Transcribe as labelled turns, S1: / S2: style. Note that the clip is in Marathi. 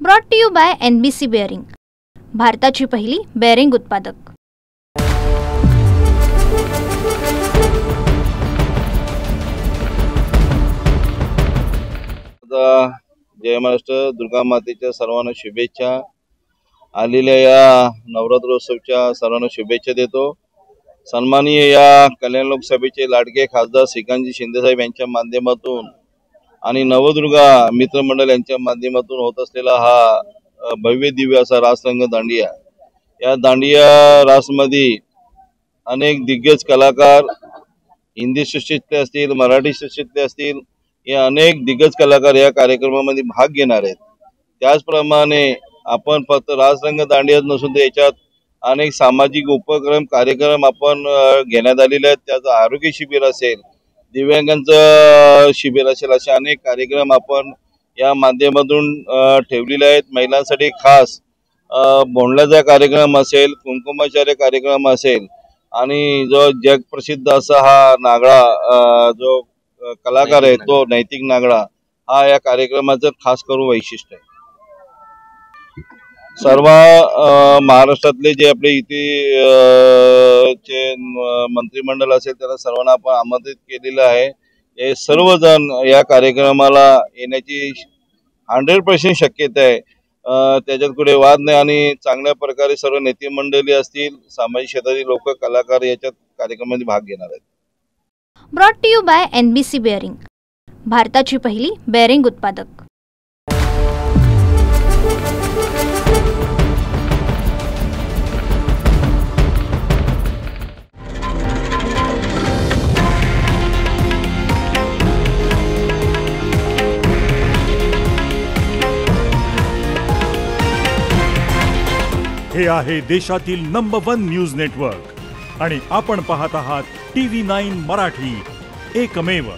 S1: Brought to you by NBC bearing, भारताची पहिली बेअरिंग उत्पादक।
S2: जय महाराष्ट्र। दुर्गा मातेच्या सर्वांना शुभेच्छा। आलेल्या या नवरात्रोत्सवच्या सर्वांना शुभेच्छा देतो। सन्माननीय या कल्याण लोकसभेचे लाडके खासदार श्रीकांतजी शिंदेसाहेब यांच्या माध्यमातून आणि नवदुर्गा मित्रमंडळ यांच्या माध्यमातून होत असलेला हा भव्य दिव्य असा रासरंग दांडिया, या दांडिया रासमध्ये अनेक दिग्गज कलाकार हिंदी सृष्टीतले असतील, मराठी सृष्टीतले असतील, या अनेक दिग्गज कलाकार या कार्यक्रमामध्ये भाग घेणार आहेत। त्याचप्रमाणे आपण फक्त रासरंग दांडियाच नसून याच्यात अनेक सामाजिक उपक्रम कार्यक्रम आपण घेण्यात आलेले आहेत। त्याचं आरोग्य शिबिर असेल, दिव्यांगांचं शिबिर असेल, असे अनेक कार्यक्रम आपण या माध्यमातून ठेवलेले आहेत। महिलांसाठी खास भोंडल्याचा कार्यक्रम असेल, कुंकुमाचार्य कार्यक्रम असेल आणि जो जगप्रसिद्ध असा हा नागडा जो कलाकार आहे तो नैतिक नागडा हा या कार्यक्रमाचं खास करून वैशिष्ट्य आहे। सर्व महाराष्ट्रातले जे आपले इथे चे मंत्रिमंडळ असेल त्यांना सर्वांना आपण आमंत्रित केलेलं आहे। हे सर्वजण या कार्यक्रमाला येण्याची 100% शक्यता आहे। त्याच्यात कुठे वाद नाही आणि चांगल्या प्रकारे सर्व नेते मंडळी असतील, सामाजिक क्षेत्रातील लोक, कलाकार याच्यात कार्यक्रमामध्ये भाग घेणार आहेत।
S1: Brought to you by NBC bearing, भारताची पहिली बेअरिंग उत्पादक।
S3: हे आहे देशातील नंबर 1 न्यूज नेटवर्क आणि आपण पाहत आहात TV9 मराठी, एकमेव।